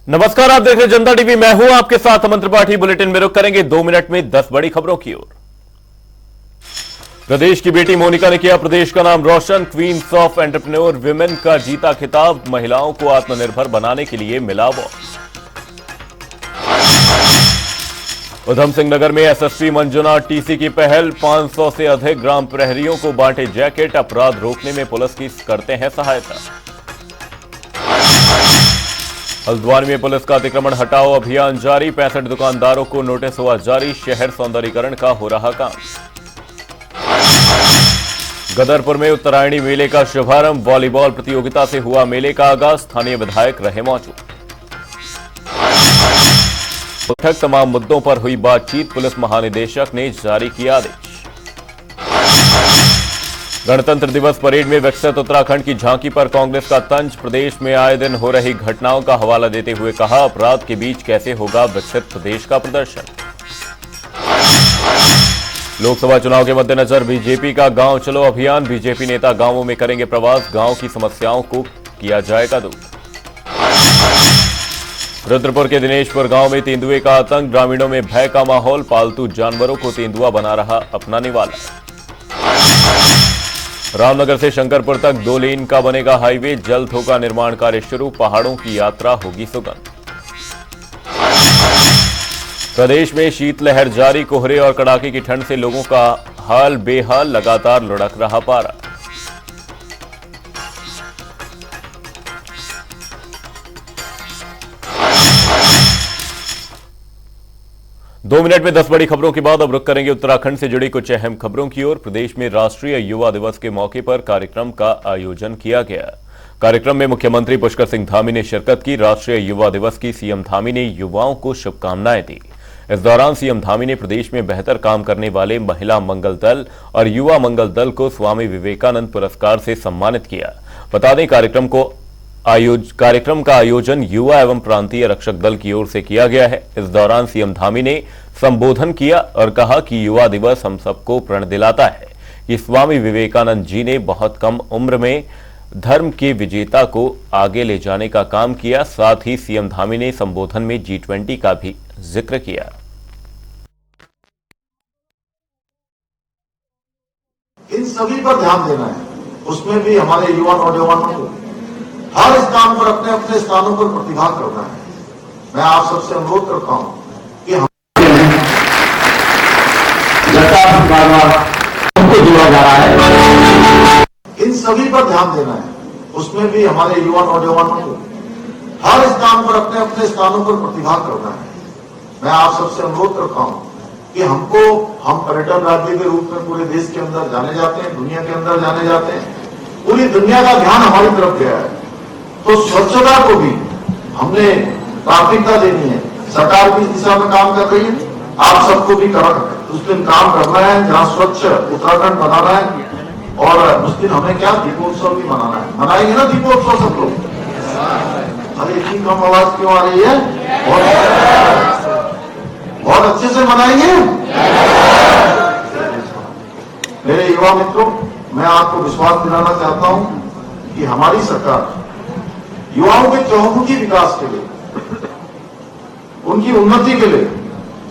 नमस्कार, आप देख रहे हैं जनता टीवी। मैं हूं आपके साथ अमन त्रिपाठी। बुलेटिन में रुक करेंगे 2 मिनट में 10 बड़ी खबरों की ओर। प्रदेश की बेटी मोनिका ने किया प्रदेश का नाम रोशन। क्वींस ऑफ एंटरप्रेन्योर विमेन का जीता खिताब। महिलाओं को आत्मनिर्भर बनाने के लिए मिला अवार्ड। उधम सिंह नगर में एसएसपी मंजुनाथ टीसी की पहल। 500 से अधिक ग्राम प्रहरियों को बांटे जैकेट। अपराध रोकने में पुलिस की करते हैं सहायता। हल्द्वानी में पुलिस का अतिक्रमण हटाओ अभियान जारी। 65 दुकानदारों को नोटिस हुआ जारी। शहर सौंदर्यीकरण का हो रहा काम। गदरपुर में उत्तरायणी मेले का शुभारंभ। वॉलीबॉल प्रतियोगिता से हुआ मेले का आगाज। स्थानीय विधायक रहे मौजूद। बैठक तमाम मुद्दों पर हुई बातचीत। पुलिस महानिदेशक ने जारी किया आदेश। गणतंत्र दिवस परेड में विकसित उत्तराखंड की झांकी पर कांग्रेस का तंज। प्रदेश में आए दिन हो रही घटनाओं का हवाला देते हुए कहा, अपराध के बीच कैसे होगा विकसित प्रदेश का प्रदर्शन। लोकसभा चुनाव के मद्देनजर बीजेपी का गांव चलो अभियान। बीजेपी नेता गांवों में करेंगे प्रवास। गांव की समस्याओं को किया जाएगा दूर। रुद्रपुर के दिनेशपुर गांव में तेंदुए का आतंक। ग्रामीणों में भय का माहौल। पालतू जानवरों को तेंदुआ बना रहा अपना निवाला। रामनगर से शंकरपुर तक 2 लेन का बनेगा हाईवे। जल्द होगा निर्माण कार्य शुरू। पहाड़ों की यात्रा होगी सुगम। प्रदेश में शीतलहर जारी। कोहरे और कड़ाके की ठंड से लोगों का हाल बेहाल। लगातार लुढ़क रहा पारा। दो मिनट में 10 बड़ी खबरों के बाद अब रुक करेंगे उत्तराखंड से जुड़ी कुछ अहम खबरों की ओर। प्रदेश में राष्ट्रीय युवा दिवस के मौके पर कार्यक्रम का आयोजन किया गया। कार्यक्रम में मुख्यमंत्री पुष्कर सिंह धामी ने शिरकत की। राष्ट्रीय युवा दिवस की सीएम धामी ने युवाओं को शुभकामनाएं दी। इस दौरान सीएम धामी ने प्रदेश में बेहतर काम करने वाले महिला मंगल दल और युवा मंगल दल को स्वामी विवेकानंद पुरस्कार से सम्मानित किया। बता दें, कार्यक्रम का आयोजन युवा एवं प्रांतीय रक्षक दल की ओर से किया गया है। इस दौरान सीएम धामी ने संबोधन किया और कहा कि युवा दिवस हम सबको प्रण दिलाता है कि स्वामी विवेकानंद जी ने बहुत कम उम्र में धर्म के विजेता को आगे ले जाने का काम किया। साथ ही सीएम धामी ने संबोधन में G20 का भी जिक्र किया। इन सभी पर ध्यान देना है। उसमें भी हमारे युवा नौजवानों को हर स्थान पर अपने अपने स्थानों पर प्रतिभा करना है। मैं आप सबसे अनुरोध करता हूं कि हम हमको जोड़ा जा रहा है। इन सभी पर ध्यान देना है। उसमें भी हमारे युवा नौजवानों को हर स्थान पर अपने अपने स्थानों पर प्रतिभा करना है। मैं आप सबसे अनुरोध करता हूं कि हम पर्यटन राज्य के रूप में पूरे देश के अंदर जाने जाते हैं, दुनिया के अंदर जाने जाते हैं। पूरी दुनिया का ध्यान हमारी तरफ गया है, तो स्वच्छता को भी हमने प्राथमिकता देनी है। सरकार भी इस दिशा में काम कर रही है। आप सबको भी उस दिन काम करना है जहां स्वच्छ उत्तराखंड बनाना है। और उस दिन हमें क्या दीपोत्सव भी मनाना है। मनाएंगे ना दीपोत्सव सब लोग? अरे इतनी कम आवाज क्यों आ रही है? बहुत अच्छे से मनाएंगे मेरे युवा मित्रों। मैं आपको विश्वास दिलाना चाहता हूं कि हमारी सरकार युवाओं के चहुमुखी विकास के लिए, उनकी उन्नति के लिए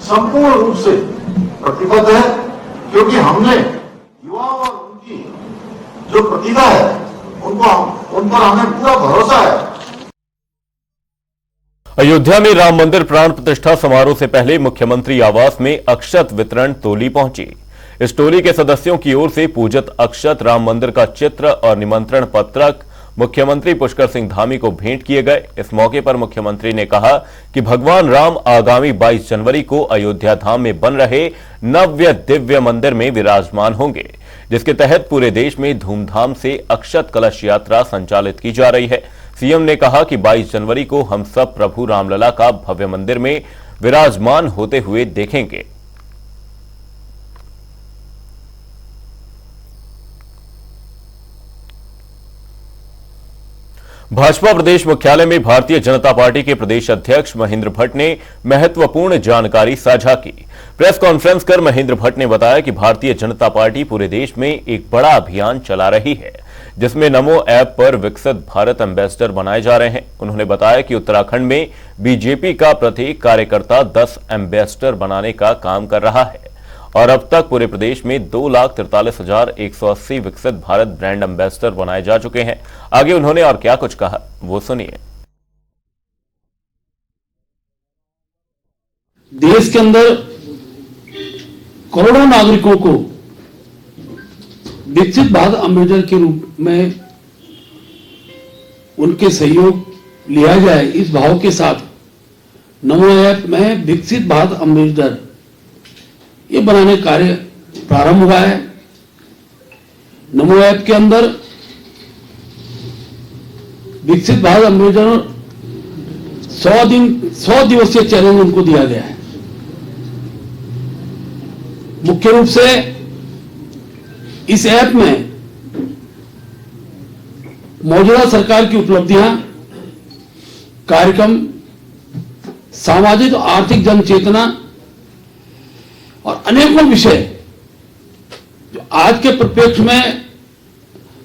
संपूर्ण रूप से प्रतिबद्ध है। क्योंकि हमने युवाओं और उनकी जो प्रतिभा है उन पर हमें पूरा भरोसा है। अयोध्या में राम मंदिर प्राण प्रतिष्ठा समारोह से पहले मुख्यमंत्री आवास में अक्षत वितरण टोली पहुंची। इस टोली के सदस्यों की ओर से पूजित अक्षत, राम मंदिर का चित्र और निमंत्रण पत्रक मुख्यमंत्री पुष्कर सिंह धामी को भेंट किए गए। इस मौके पर मुख्यमंत्री ने कहा कि भगवान राम आगामी 22 जनवरी को अयोध्या धाम में बन रहे नव्य दिव्य मंदिर में विराजमान होंगे, जिसके तहत पूरे देश में धूमधाम से अक्षत कलश यात्रा संचालित की जा रही है। सीएम ने कहा कि 22 जनवरी को हम सब प्रभु रामलला का भव्य मंदिर में विराजमान होते हुए देखेंगे। भाजपा प्रदेश मुख्यालय में भारतीय जनता पार्टी के प्रदेश अध्यक्ष महेंद्र भट्ट ने महत्वपूर्ण जानकारी साझा की। प्रेस कॉन्फ्रेंस कर महेंद्र भट्ट ने बताया कि भारतीय जनता पार्टी पूरे देश में एक बड़ा अभियान चला रही है, जिसमें नमो ऐप पर विकसित भारत एम्बेसडर बनाए जा रहे हैं। उन्होंने बताया कि उत्तराखंड में बीजेपी का प्रत्येक कार्यकर्ता 10 एम्बेसडर बनाने का काम कर रहा है और अब तक पूरे प्रदेश में 2,43,180 विकसित भारत ब्रांड एम्बेसडर बनाए जा चुके हैं। आगे उन्होंने और क्या कुछ कहा, वो सुनिए। देश के अंदर करोड़ों नागरिकों को विकसित भारत एम्बेसडर के रूप में उनके सहयोग लिया जाए, इस भाव के साथ नमो ऐप में विकसित भारत एम्बेसडर ये बनाने कार्य प्रारंभ हुआ है। नमो ऐप के अंदर विकसित भारत एम्बेसडर 100 दिवसीय चैलेंज उनको दिया गया है। मुख्य रूप से इस ऐप में मौजूदा सरकार की उपलब्धियां, कार्यक्रम, सामाजिक और आर्थिक जनचेतना और अनेकों विषय जो आज के परिप्रेक्ष्य में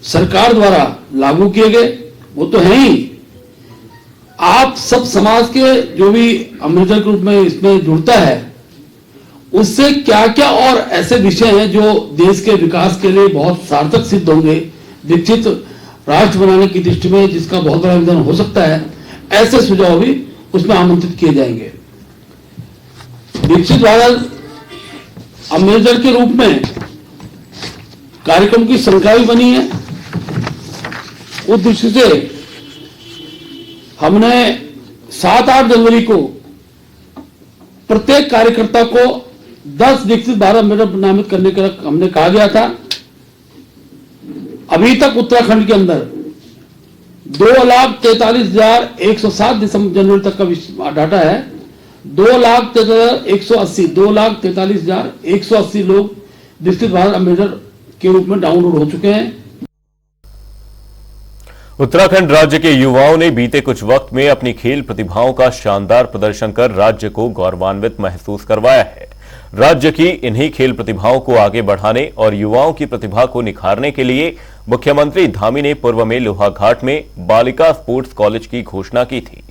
सरकार द्वारा लागू किए गए, वो तो है ही। आप सब समाज के जो भी एम्बेसडर के रूप में इसमें जुड़ता है, उससे क्या क्या और ऐसे विषय हैं जो देश के विकास के लिए बहुत सार्थक सिद्ध होंगे, विकसित राष्ट्र बनाने की दृष्टि में जिसका बहुत बड़ा योगदान हो सकता है, ऐसे सुझाव भी उसमें आमंत्रित किए जाएंगे। विकसित भारत एम्बेसडर के रूप में कार्यक्रम की संख्या भी बनी है। उस दृष्टि से हमने 7-8 जनवरी को प्रत्येक कार्यकर्ता को 10 विकसित भारत एम्बेसडर नामित करने का हमने कहा गया था। अभी तक उत्तराखंड के अंदर 2,43,107 जनवरी तक का डाटा है। 2,43,180 लोग विकसित भारत एम्बेसडर के रूप में डाउनलोड हो चुके हैं। उत्तराखंड राज्य के युवाओं ने बीते कुछ वक्त में अपनी खेल प्रतिभाओं का शानदार प्रदर्शन कर राज्य को गौरवान्वित महसूस करवाया है। राज्य की इन्हीं खेल प्रतिभाओं को आगे बढ़ाने और युवाओं की प्रतिभा को निखारने के लिए मुख्यमंत्री धामी ने पूर्व में लोहाघाट में बालिका स्पोर्ट्स कॉलेज की घोषणा की थी।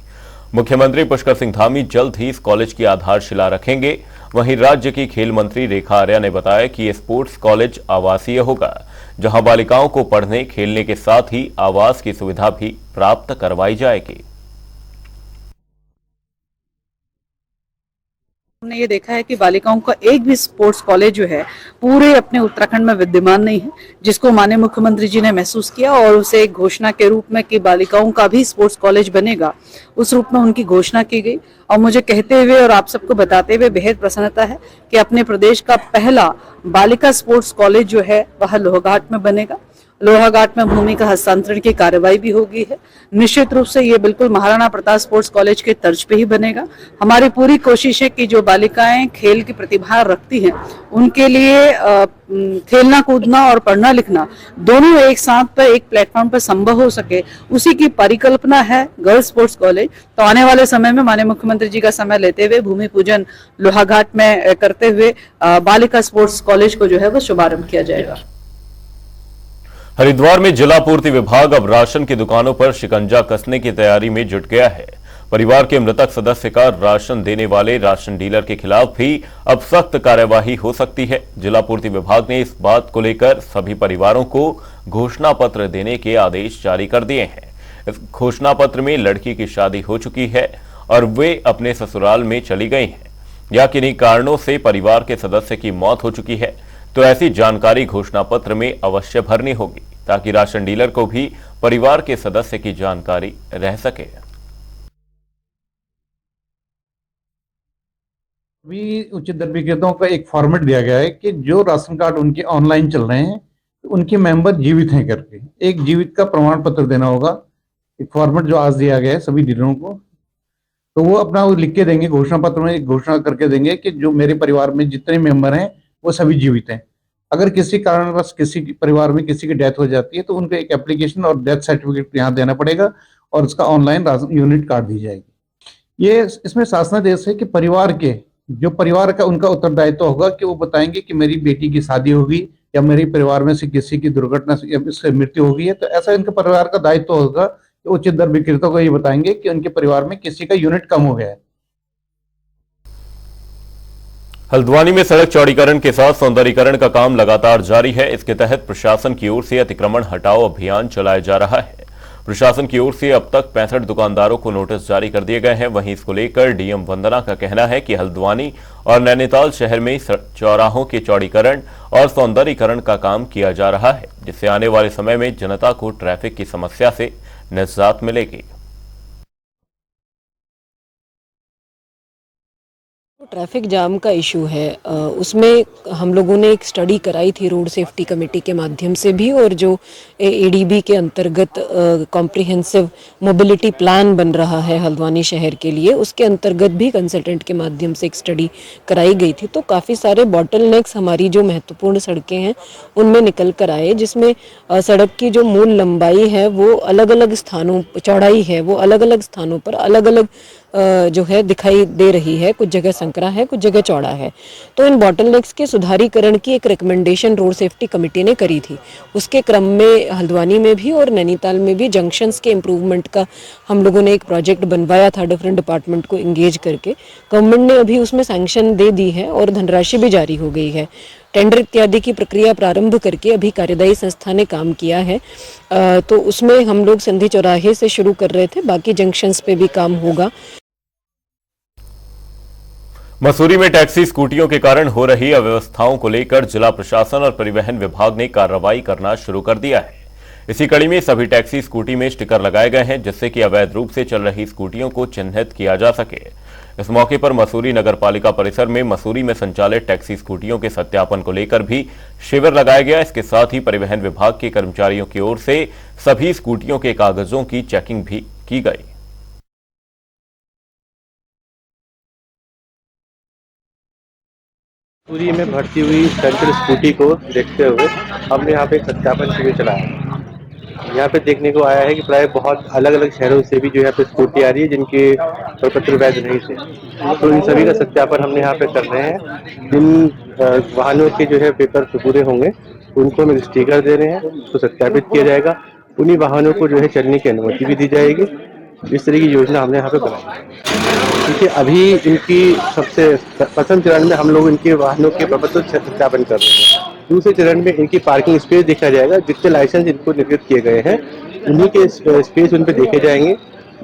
मुख्यमंत्री पुष्कर सिंह धामी जल्द ही इस कॉलेज की आधारशिला रखेंगे। वहीं राज्य की खेल मंत्री रेखा आर्या ने बताया कि ये स्पोर्ट्स कॉलेज आवासीय होगा, जहां बालिकाओं को पढ़ने खेलने के साथ ही आवास की सुविधा भी प्राप्त करवाई जाएगी। हमने ये देखा है कि बालिकाओं का एक भी स्पोर्ट्स कॉलेज जो है पूरे अपने उत्तराखंड में विद्यमान नहीं है, जिसको माननीय मुख्यमंत्री जी ने महसूस किया और उसे एक घोषणा के रूप में कि बालिकाओं का भी स्पोर्ट्स कॉलेज बनेगा, उस रूप में उनकी घोषणा की गई। और मुझे कहते हुए और आप सबको बताते हुए बेहद प्रसन्नता है कि अपने प्रदेश का पहला बालिका स्पोर्ट्स कॉलेज जो है वह लोहाघाट में बनेगा। लोहाघाट में भूमि का हस्तांतरण की कार्रवाई भी होगी है। निश्चित रूप से ये बिल्कुल महाराणा प्रताप स्पोर्ट्स कॉलेज के तर्ज पे ही बनेगा। हमारी पूरी कोशिश है कि जो बालिकाएं खेल की प्रतिभा रखती हैं, उनके लिए खेलना कूदना और पढ़ना लिखना दोनों एक साथ पर एक प्लेटफॉर्म पर संभव हो सके, उसी की परिकल्पना है गर्ल्स स्पोर्ट्स कॉलेज। तो आने वाले समय में माननीय मुख्यमंत्री जी का समय लेते हुए भूमि पूजन लोहाघाट में करते हुए बालिका स्पोर्ट्स कॉलेज को जो है वो शुभारंभ किया जाएगा। हरिद्वार में जिला पूर्ति विभाग अब राशन की दुकानों पर शिकंजा कसने की तैयारी में जुट गया है। परिवार के मृतक सदस्य का राशन देने वाले राशन डीलर के खिलाफ भी अब सख्त कार्यवाही हो सकती है। जिला पूर्ति विभाग ने इस बात को लेकर सभी परिवारों को घोषणा पत्र देने के आदेश जारी कर दिए हैं। इस घोषणा पत्र में लड़की की शादी हो चुकी है और वे अपने ससुराल में चली गई हैं या किन्हीं कारणों से परिवार के सदस्य की मौत हो चुकी है, तो ऐसी जानकारी घोषणा पत्र में अवश्य भरनी होगी, ताकि राशन डीलर को भी परिवार के सदस्य की जानकारी रह सके। भी उचित दर विक्रेताओं का एक फॉर्मेट दिया गया है कि जो राशन कार्ड उनके ऑनलाइन चल रहे हैं, उनके मेंबर जीवित हैं करके एक जीवित का प्रमाण पत्र देना होगा। एक फॉर्मेट जो आज दिया गया है सभी डीलरों को, तो वो अपना वो लिख के देंगे, घोषणा पत्र में घोषणा करके देंगे कि जो मेरे परिवार में जितने मेंबर हैं वो सभी जीवित हैं। अगर किसी कारणवश किसी परिवार में किसी की डेथ हो जाती है तो उनको एक एप्लीकेशन और डेथ सर्टिफिकेट यहाँ देना पड़ेगा और उसका ऑनलाइन राशन यूनिट कार्ड दी जाएगी। ये इसमें शासनादेश है कि परिवार के जो परिवार का उनका उत्तरदायित्व होगा कि वो बताएंगे कि मेरी बेटी की शादी होगी या मेरे परिवार में से किसी की दुर्घटना से या इससे मृत्यु हो गई है, तो ऐसा इनके परिवार का दायित्व होगा कि उचित दर विक्रेता को ये बताएंगे कि उनके परिवार में किसी का यूनिट कम हो गया है। हल्द्वानी में सड़क चौड़ीकरण के साथ सौंदर्यीकरण का काम लगातार जारी है। इसके तहत प्रशासन की ओर से अतिक्रमण हटाओ अभियान चलाया जा रहा है। प्रशासन की ओर से अब तक 65 दुकानदारों को नोटिस जारी कर दिए गए हैं। वहीं इसको लेकर डीएम वंदना का कहना है कि हल्द्वानी और नैनीताल शहर में चौराहों के चौड़ीकरण और सौंदर्यीकरण का काम किया जा रहा है, जिससे आने वाले समय में जनता को ट्रैफिक की समस्या से निजात मिलेगी। ट्रैफिक जाम का इशू है, उसमें हम लोगों ने एक स्टडी कराई थी रोड सेफ्टी कमेटी के माध्यम से भी, और जो एडीबी के अंतर्गत कॉम्प्रिहेंसिव मोबिलिटी प्लान बन रहा है हल्द्वानी शहर के लिए, उसके अंतर्गत भी कंसल्टेंट के माध्यम से एक स्टडी कराई गई थी। तो काफ़ी सारे बॉटलनेक्स हमारी जो महत्वपूर्ण सड़कें हैं उनमें निकल कर आए, जिसमें सड़क की जो मूल लंबाई है वो अलग अलग स्थानों, चौड़ाई है वो अलग अलग स्थानों पर अलग अलग जो है दिखाई दे रही है। कुछ जगह संकरा है, कुछ जगह चौड़ा है। तो इन बॉटलनेक्स के सुधारीकरण की एक रिकमेंडेशन रोड सेफ्टी कमेटी ने करी थी। उसके क्रम में हल्द्वानी में भी और नैनीताल में भी जंक्शंस के इम्प्रूवमेंट का हम लोगों ने एक प्रोजेक्ट बनवाया था डिफरेंट डिपार्टमेंट को इंगेज करके। गवर्नमेंट ने अभी उसमें सैंक्शन दे दी है और धनराशि भी जारी हो गई है। टेंडर इत्यादि की प्रक्रिया प्रारंभ करके अभी कार्यदायी संस्था ने काम किया है। तो उसमें हम लोग संधि चौराहे से शुरू कर रहे थे, बाकी जंक्शंस पे भी काम होगा। मसूरी में टैक्सी स्कूटियों के कारण हो रही अव्यवस्थाओं को लेकर जिला प्रशासन और परिवहन विभाग ने कार्रवाई करना शुरू कर दिया है। इसी कड़ी में सभी टैक्सी स्कूटी में स्टिकर लगाए गए हैं, जिससे कि अवैध रूप से चल रही स्कूटियों को चिन्हित किया जा सके। इस मौके पर मसूरी नगरपालिका परिसर में मसूरी में संचालित टैक्सी स्कूटियों के सत्यापन को लेकर भी शिविर लगाया गया। इसके साथ ही परिवहन विभाग के कर्मचारियों की ओर से सभी स्कूटियों के कागजों की चेकिंग भी की गई। मसूरी में बढ़ती हुई सेंट्रल स्कूटी को देखते हुए हमने यहाँ पे एक सत्यापन शिविर चलाया। यहाँ पे देखने को आया है कि प्राय बहुत अलग अलग शहरों से भी जो यहाँ पे स्कूटी आ रही है जिनके प्रपत्र वैध नहीं थे, तो इन सभी का सत्यापन हमने यहाँ पे कर रहे हैं। जिन वाहनों के जो है पेपर पूरे होंगे उनको हम स्टिकर दे रहे हैं, उसको सत्यापित किया जाएगा। उन्हीं वाहनों को जो है चलने की अनुमति भी दी जाएगी। इस तरह की योजना हमने यहाँ पे बनाई है। क्योंकि अभी इनकी सबसे प्रथम चरण में हम लोग इनके वाहनों के प्रपत्र सत्यापन कर रहे हैं। दूसरे चरण में इनकी पार्किंग स्पेस देखा जाएगा। जितने लाइसेंस इनको निर्गत किए गए हैं उन्हीं के स्पेस उन पे देखे जाएंगे।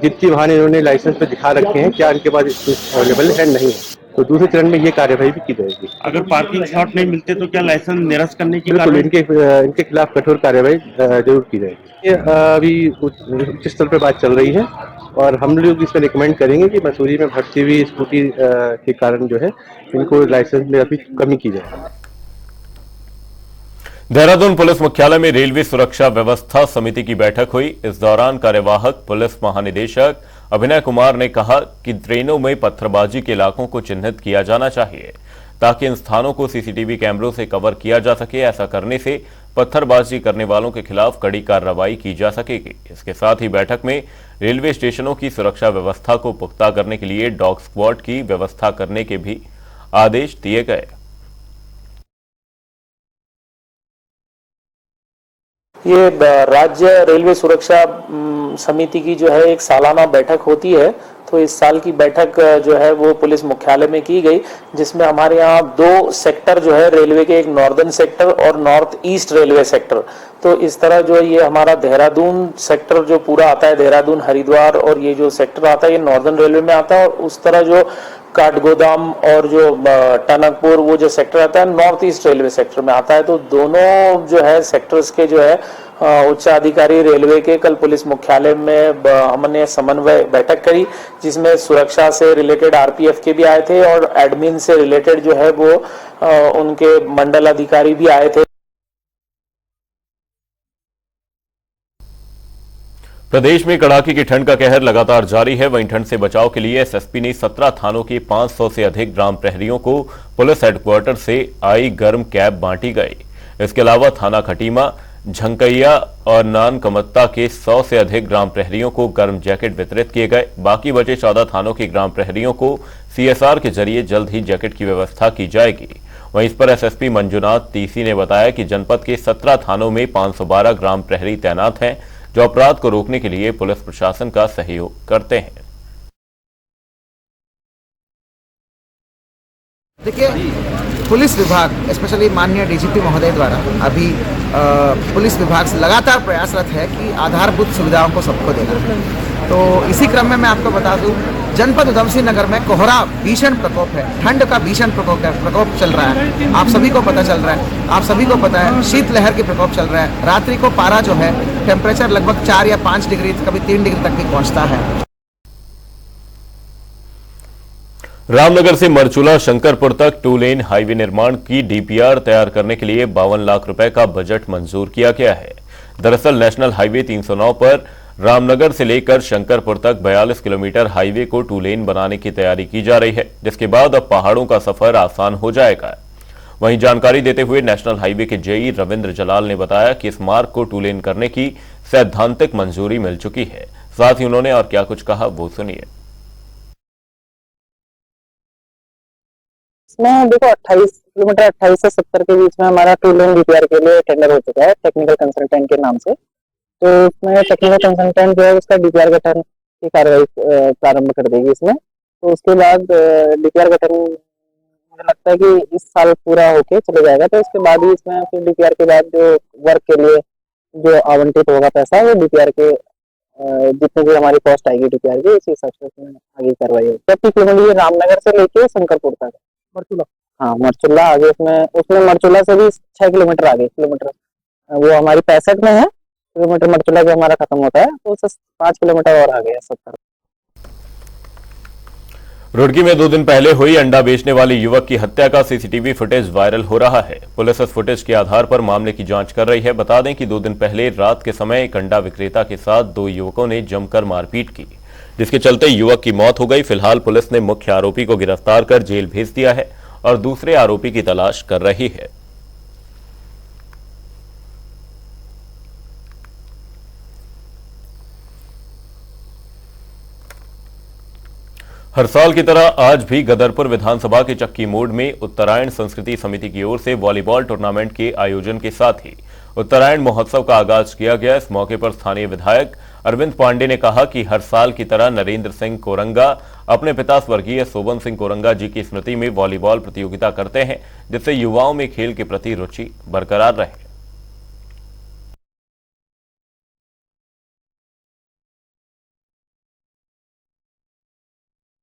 जितनी वाहन इन्होंने लाइसेंस पे दिखा रखे हैं क्या इनके पास स्पेस अवेलेबल है नहीं है, तो दूसरे चरण में ये कार्यवाही भी की जाएगी। अगर पार्किंग स्लॉट नहीं मिलते तो क्या लाइसेंस निरस्त करने की बिल्कुल इनके खिलाफ कठोर कार्यवाही जरूर की जाएगी। ये अभी उच्च स्तर पर बात चल रही है और हम लोग इसमें रिकमेंड करेंगे कि मसूरी में बढ़ती हुई स्कूटी के कारण जो है इनको लाइसेंस में अभी कमी की जाए। देहरादून पुलिस मुख्यालय में रेलवे सुरक्षा व्यवस्था समिति की बैठक हुई। इस दौरान कार्यवाहक पुलिस महानिदेशक अभिनय कुमार ने कहा कि ट्रेनों में पत्थरबाजी के इलाकों को चिन्हित किया जाना चाहिए ताकि इन स्थानों को सीसीटीवी कैमरों से कवर किया जा सके। ऐसा करने से पत्थरबाजी करने वालों के खिलाफ कड़ी कार्रवाई की जा सकेगी। इसके साथ ही बैठक में रेलवे स्टेशनों की सुरक्षा व्यवस्था को पुख्ता करने के लिए डॉग स्क्वाड की व्यवस्था करने के भी आदेश दिए गए। ये राज्य रेलवे सुरक्षा समिति की जो है एक सालाना बैठक होती है, तो इस साल की बैठक जो है वो पुलिस मुख्यालय में की गई, जिसमें हमारे यहाँ 2 सेक्टर जो है रेलवे के, एक नॉर्दर्न सेक्टर और नॉर्थ ईस्ट रेलवे सेक्टर। तो इस तरह जो ये हमारा देहरादून सेक्टर जो पूरा आता है, देहरादून हरिद्वार, और ये जो सेक्टर आता है ये नॉर्दर्न रेलवे में आता है, और उस तरह जो काठगोदाम और जो टनकपुर वो जो सेक्टर आता है नॉर्थ ईस्ट रेलवे सेक्टर में आता है। तो दोनों जो है सेक्टर्स के जो है उच्च अधिकारी रेलवे के कल पुलिस मुख्यालय में हमने समन्वय बैठक करी, जिसमें सुरक्षा से रिलेटेड आरपीएफ के भी आए थे और एडमिन से रिलेटेड जो है वो उनके मंडल अधिकारी भी आए थे। प्रदेश में कड़ाके की ठंड का कहर लगातार जारी है। वहीं ठंड से बचाव के लिए एसएसपी ने 17 थानों के 500 से अधिक ग्राम प्रहरियों को पुलिस हेडक्वार्टर से आई गर्म कैप बांटी गई। इसके अलावा थाना खटीमा, झंकैया और नानकमत्ता के 100 से अधिक ग्राम प्रहरियों को गर्म जैकेट वितरित किए गए। बाकी बचे 14 थानों के ग्राम प्रहरियों को सीएसआर के जरिए जल्द ही जैकेट की व्यवस्था की जाएगी। वहीं इस पर एसएसपी मंजुनाथ तीसी ने बताया कि जनपद के 17 थानों में 512 ग्राम प्रहरी तैनात हैं, जो अपराध को रोकने के लिए पुलिस प्रशासन का सहयोग करते हैं। देखिए, पुलिस विभाग स्पेशली माननीय डीजीपी महोदय द्वारा अभी पुलिस विभाग से लगातार प्रयासरत है कि आधारभूत सुविधाओं को सबको देना। तो इसी क्रम में मैं आपको बता दूं, जनपद उधम सिंह नगर में कोहरा भीषण प्रकोप है, ठंड का भीषण प्रकोप चल रहा है। आप सभी को पता चल रहा है, आप सभी को पता है शीतलहर की प्रकोप चल रहा है। रात्रि को पारा जो है टेम्परेचर लगभग 4 या 5 डिग्री, कभी 3 डिग्री तक भी पहुंचता है। रामनगर से मरचूला शंकरपुर तक 2 लेन हाईवे निर्माण की डीपीआर तैयार करने के लिए 52 लाख रुपए का बजट मंजूर किया गया है। दरअसल नेशनल हाईवे 309 पर रामनगर से लेकर शंकरपुर तक 42 किलोमीटर हाईवे को 2 लेन बनाने की तैयारी की जा रही है, जिसके बाद अब पहाड़ों का सफर आसान हो जाएगा। वहीं जानकारी देते हुए नेशनल हाईवे के जेई रविंद्र जलाल ने बताया कि इस मार्ग को 2 लेन करने की सैद्धांतिक मंजूरी मिल चुकी है। साथ ही उन्होंने और क्या कुछ कहा वो सुनिए। इसमें देखो 28 किलोमीटर 28 से 70 के बीच में हमारा 2 लेन डीपीआर के लिए टेंडर हो चुका है टेक्निकल कंसल्टेंट के नाम से। तो इसमें टेक्निकल कंसल्टेंट जो है उसका डीपीआर गठन की कार्रवाई प्रारंभ कर देगी इसमें। तो उसके बाद डीपीआर गठन मुझे लगता है कि इस साल पूरा होके चले जाएगा। तो उसके बाद ही इसमें फिर डीपीआर के बाद जो वर्क के लिए जो आवंटित होगा पैसा, वो डीपीआर के जितने भी हमारी कॉस्ट आएगी डीपीआर की, उसी हिसाब से उसमें आगे कार्रवाई होगी। 30 किलोमीटर रामनगर से लेके शंकरपुर तक मरचूला, हाँ मरचूला आगे, उसमें मरचूला से भी 6 किलोमीटर आगे किलोमीटर, वो हमारी 65 में है किलोमीटर मरचूला जो हमारा खत्म होता है, तो उससे 5 किलोमीटर और आगे है 70। रुड़की में 2 दिन पहले हुई अंडा बेचने वाले युवक की हत्या का सीसीटीवी फुटेज वायरल हो रहा है। पुलिस इस फुटेज के आधार पर मामले की जांच कर रही है। बता दें कि 2 दिन पहले रात के समय एक अंडा विक्रेता के साथ 2 युवकों ने जमकर मारपीट की, जिसके चलते युवक की मौत हो गई। फिलहाल पुलिस ने मुख्य आरोपी को गिरफ्तार कर जेल भेज दिया है और दूसरे आरोपी की तलाश कर रही है। हर साल की तरह आज भी गदरपुर विधानसभा के चक्की मोड़ में उत्तरायण संस्कृति समिति की ओर से वॉलीबॉल टूर्नामेंट के आयोजन के साथ ही उत्तरायण महोत्सव का आगाज किया गया। इस मौके पर स्थानीय विधायक अरविंद पांडे ने कहा कि हर साल की तरह नरेंद्र सिंह कोरंगा अपने पिता स्वर्गीय सोबन सिंह कोरंगा जी की स्मृति में वॉलीबॉल प्रतियोगिता करते हैं, जिससे युवाओं में खेल के प्रति रुचि बरकरार रहे।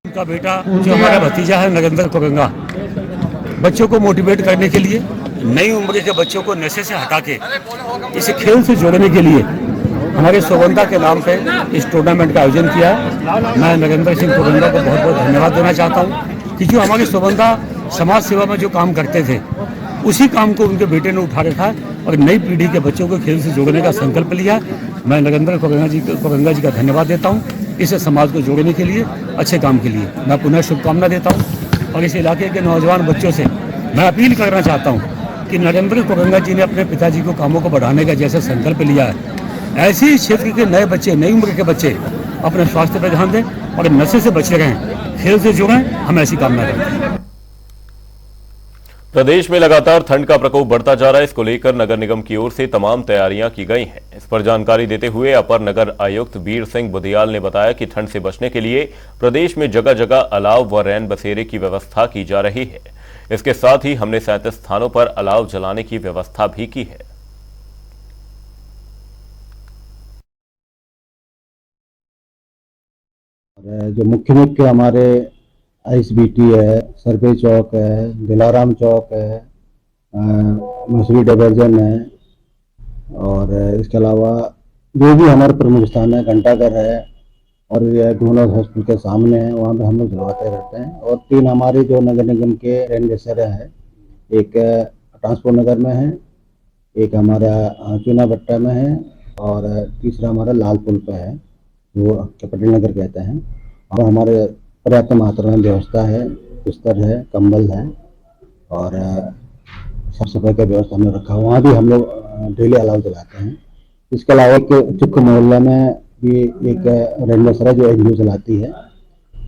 उनका बेटा जो हमारा भतीजा है नरेंद्र कोरंगा, बच्चों को मोटिवेट करने के लिए, नई उम्र के बच्चों को नशे से हटा के इसे खेल से जोड़ने के लिए हमारे सोबंदा के नाम पे इस टूर्नामेंट का आयोजन किया है। मैं नरेंद्र सिंह कोरंगा को बहुत बहुत धन्यवाद देना चाहता हूँ कि जो हमारे सोबंदा समाज सेवा में जो काम करते थे, उसी काम को उनके बेटे ने उठा रखा है और नई पीढ़ी के बच्चों को खेल से जोड़ने का संकल्प लिया। मैं नरेंद्र कोरंगा जी का धन्यवाद देता हूँ इसे समाज को जोड़ने के लिए, अच्छे काम के लिए। मैं पुनः शुभकामना देता हूँ और इस इलाके के नौजवान बच्चों से मैं अपील करना चाहता हूँ कि नरेंद्र कोरंगा जी ने अपने पिताजी को कामों को बढ़ाने का जैसे संकल्प लिया है, ऐसे ही क्षेत्र के नए बच्चे, नई उम्र के बच्चे अपने स्वास्थ्य पर ध्यान दें और नशे से बचे रहें, खेल से जुड़ें। हम ऐसी कामना करते हैं। प्रदेश में लगातार ठंड का प्रकोप बढ़ता जा रहा है। इसको लेकर नगर निगम की ओर से तमाम तैयारियां की गई हैं। इस पर जानकारी देते हुए अपर नगर आयुक्त वीर सिंह बुधियाल ने बताया कि ठंड से बचने के लिए प्रदेश में जगह जगह अलाव व रैन बसेरे की व्यवस्था की जा रही है। इसके साथ ही हमने 37 स्थानों पर अलाव जलाने की व्यवस्था भी की है। जो मुख्य हमारे आईएसबीटी है, सरपे चौक है, दिलाराम चौक है, मसूरी डायवर्जन है, और इसके अलावा जो भी हमारे प्रमुख स्थान है, घंटाघर है और ये ढूंढा हॉस्पिटल के सामने है, वहाँ पे हम लोग जलवाते रहते हैं। और 3 हमारे जो नगर निगम के रैन बसेरे हैं, एक ट्रांसपोर्ट नगर में है, एक हमारा चूना भट्टा में है और तीसरा हमारा लाल पुल पे है, वो पटेल नगर कहते हैं। और हमारे पर्याप्त मात्रा में व्यवस्था है, बिस्तर है, कंबल है और साफ सफाई का व्यवस्था हमने रखा। वहाँ भी हम लोग डेली अलाउ चलाते हैं। इसके अलावा चुक्क मोहल्ला में भी एक रेंडसर है जो एनजीओ चलाती है,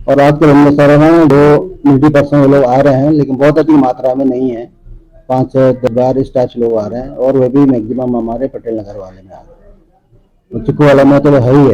और आज के रेंडसर में जो नीडी पर्सन लोग आ रहे हैं, लेकिन बहुत अधिक मात्रा में नहीं है, 5-10 इस टाइप से लोग आ रहे हैं, और वे भी मैक्सिमम हमारे पटेल नगर वाले में आ रहे हैं। चुक्क वाला में तो है ही है।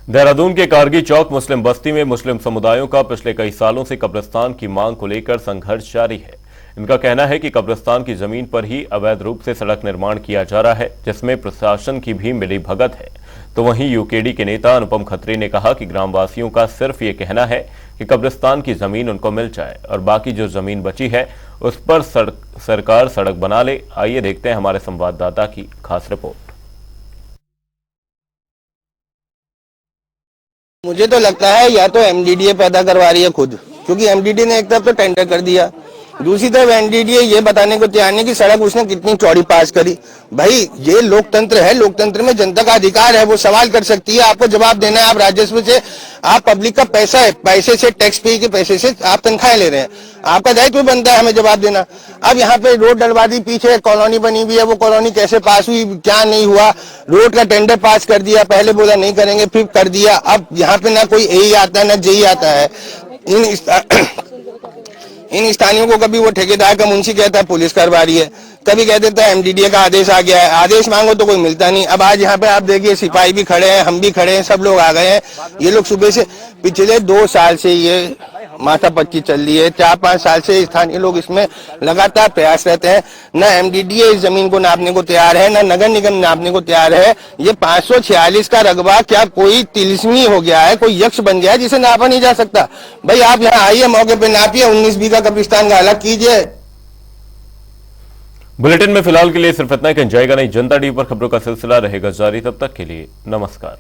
देहरादून के कारगी चौक मुस्लिम बस्ती में मुस्लिम समुदायों का पिछले कई सालों से कब्रिस्तान की मांग को लेकर संघर्ष जारी है। इनका कहना है कि कब्रिस्तान की जमीन पर ही अवैध रूप से सड़क निर्माण किया जा रहा है, जिसमें प्रशासन की भी मिलीभगत है। तो वहीं यूकेडी के नेता अनुपम खत्री ने कहा कि ग्रामवासियों का सिर्फ ये कहना है कि कब्रिस्तान की जमीन उनको मिल जाए और बाकी जो जमीन बची है उस पर सरकार सड़क बना ले। आइए देखते हैं हमारे संवाददाता की खास रिपोर्ट। मुझे तो लगता है या तो एमडीडीए पैदा करवा रही है खुद, क्योंकि एमडीडीए ने एक तरफ तो टेंडर कर दिया, दूसरी तरफ एमडीडीए ये बताने को तैयार नहीं कि सड़क उसने कितनी चौड़ी पास करी। भाई ये लोकतंत्र है, लोकतंत्र में जनता का अधिकार है, वो सवाल कर सकती है, आपको जवाब देना है। आप राजस्व से, आप पब्लिक का पैसा है, पैसे से, टैक्स पे के पैसे से आप तनख्वाहें ले रहे हैं, आपका दायित्व बनता है हमें जवाब देना। अब यहाँ पे रोड डलवा दी, पीछे कॉलोनी बनी हुई है, वो कॉलोनी कैसे पास हुई, क्या नहीं हुआ, रोड का टेंडर पास कर दिया, पहले बोला नहीं करेंगे, फिर कर दिया। अब यहाँ पे ना कोई ए आता है ना जे आता है। इन स्थानियों को कभी वो ठेकेदार का मुंशी कहता है पुलिस करवा रही है, कभी कह देता है एमडीडीए का आदेश आ गया है, आदेश मांगो तो कोई मिलता नहीं। अब आज यहाँ पे आप देखिए सिपाही भी खड़े हैं, हम भी खड़े हैं, सब लोग आ गए हैं। ये लोग सुबह से, पिछले 2 साल से ये माथापच्ची चल रही है, 4-5 साल से स्थानीय लोग इसमें लगातार प्रयास रहते हैं। न एमडीडीए इस जमीन को नापने को तैयार है, न नगर निगम नापने को तैयार है। ये 546 का रकबा क्या कोई तिलिस्मी हो गया है, कोई यक्ष बन गया है जिसे नापा नहीं जा सकता? भाई आप यहाँ आइए, मौके पे नापिए, 19 बीघा कब्रिस्तान का अलग कीजिए। बुलेटिन में फिलहाल के लिए सिर्फ इतना ही। जाएगा नहीं, जनता टीवी पर खबरों का सिलसिला रहेगा जारी। तब तक के लिए नमस्कार।